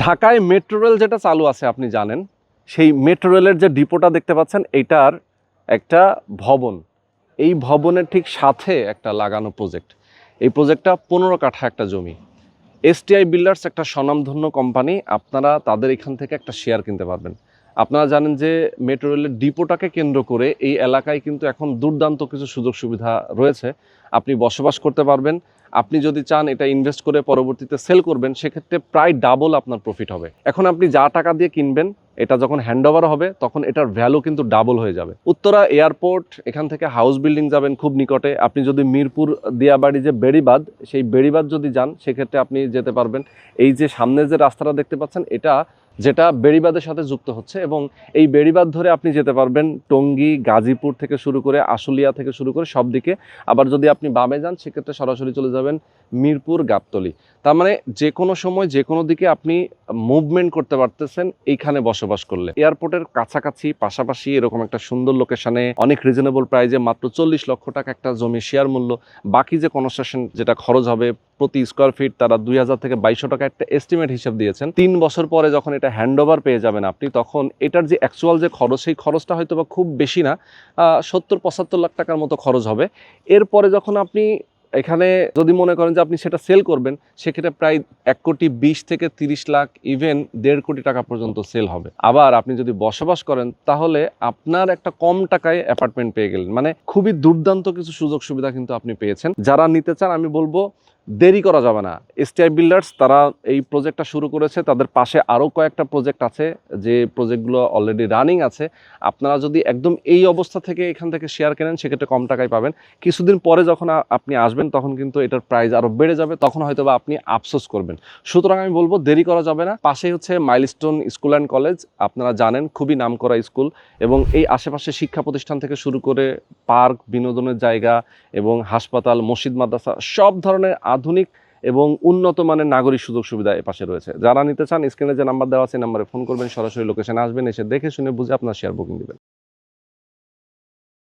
ঢাকায় metro rail যেটা চালু আছে আপনি জানেন, সেই মেট্রো রেলের যে ডিপোটা দেখতে পাচ্ছেন এটার একটা ভবন, এই ভবনের ঠিক সাথে একটা লাগানো প্রজেক্ট। এই প্রজেক্টটা 15 কাঠা একটা জমি। এসটিআই বিল্ডার্স একটা স্বনামধন্য কোম্পানি, আপনারা তাদের এখান থেকে একটা শেয়ার কিনতে পারবেন। আপনারা জানেন যে মেট্রো রেলের ডিপোটাকে কেন্দ্র করে এই এলাকায় কিন্তু এখন দুর্দান্ত কিছু সুযোগ সুবিধা রয়েছে। আপনি বসবাস করতে পারবেন, আপনি যদি চান এটা ইনভেস্ট করে পরবর্তীতে সেল করবেন, সেক্ষেত্রে প্রায় ডাবল আপনার প্রফিট হবে। এখন আপনি যা টাকা দিয়ে কিনবেন, এটা যখন হ্যান্ডওভার হবে তখন এটার ভ্যালু কিন্তু ডাবল হয়ে যাবে। উত্তরা এয়ারপোর্ট, এখান থেকে হাউস বিল্ডিং যাবেন খুব নিকটে। আপনি যদি মিরপুর দিয়াবাড়ি যে বেড়িবাঁধ, সেই বেড়িবাঁধ যদি যান সেক্ষেত্রে আপনি যেতে পারবেন। এই যে সামনে যে রাস্তাটা দেখতে পাচ্ছেন এটা যেটা বেড়িবাঁধের সাথে যুক্ত হচ্ছে, এবং এই বেড়িবাঁধ ধরে আপনি যেতে পারবেন টঙ্গী, গাজীপুর থেকে শুরু করে আশুলিয়া থেকে শুরু করে সব দিকে। আবার যদি আপনি বামে যান সেক্ষেত্রে সরাসরি চলে যাবেন মিরপুর, গাবতলী। তার মানে যে কোনো সময় যে কোনো দিকে আপনি মুভমেন্ট করতে পারতেছেন এইখানে বসবাস করলে। এয়ারপোর্টের কাছাকাছি পাশাপাশি এরকম একটা সুন্দর লোকেশনে অনেক রিজনেবল প্রাইজে মাত্র 40 লক্ষ টাকা একটা জমি শেয়ার মূল্য। বাকি যে কনস্ট্রাকশন যেটা খরচ হবে প্রতি স্কোয়ার ফিট তারা 2000 থেকে 2200 টাকা একটা এস্টিমেট হিসাব দিয়েছেন। 3 বছর পরে যখন এটা হ্যান্ডওভার পেয়ে যাবেন আপনি, তখন এটার যে অ্যাকচুয়াল যে খরচ, সেই খরচটা হয়তো বা খুব বেশি না, 70-75 লাখ টাকার মতো খরচ হবে। এরপরে যখন আপনি এখানে যদি মনে করেন যে আপনি সেটা সেল করবেন, সেক্ষেত্রে প্রায় 1,20 থেকে 30 লাখ, ইভেন 1.5 কোটি টাকা পর্যন্ত সেল হবে। আবার আপনি যদি বসবাস করেন তাহলে আপনার একটা কম টাকায় অ্যাপার্টমেন্ট পেয়ে গেলেন। মানে খুবই দুর্দান্ত কিছু সুযোগ সুবিধা কিন্তু আপনি পেয়েছেন। যারা নিতে চান আমি বলবো দেরি করা যাবে না। এসটিআই বিল্ডার্স তারা এই প্রজেক্টটা শুরু করেছে, তাদের পাশে আরও কয়েকটা প্রজেক্ট আছে, যে প্রজেক্টগুলো অলরেডি রানিং আছে। আপনারা যদি একদম এই অবস্থা থেকে এখান থেকে শেয়ার কেনেন সেক্ষেত্রে কম টাকায় পাবেন। কিছুদিন পরে যখন আপনি আসবেন তখন কিন্তু এটার প্রাইস আরও বেড়ে যাবে, তখন হয়তো বা আপনি আফসোস করবেন। সুতরাং আমি বলবো দেরি করা যাবে না। পাশেই হচ্ছে মাইলস্টোন স্কুল অ্যান্ড কলেজ, আপনারা জানেন খুবই নামকরা স্কুল, এবং এই আশেপাশে শিক্ষা প্রতিষ্ঠান থেকে শুরু করে পার্ক, বিনোদনের জায়গা এবং হাসপাতাল, মসজিদ, মাদ্রাসা সব ধরনের আধুনিক এবং উন্নত মানের নাগরিক সুযোগ সুবিধা এ পাশে রয়েছে। যারা নিতে চান স্ক্রিনে যে নাম্বার দেওয়া আছে নাম্বারে ফোন করবেন, সরাসরি লোকেশনে আসবেন, এসে দেখে শুনে বুঝে আপনার শেয়ার বুকিং দিবেন।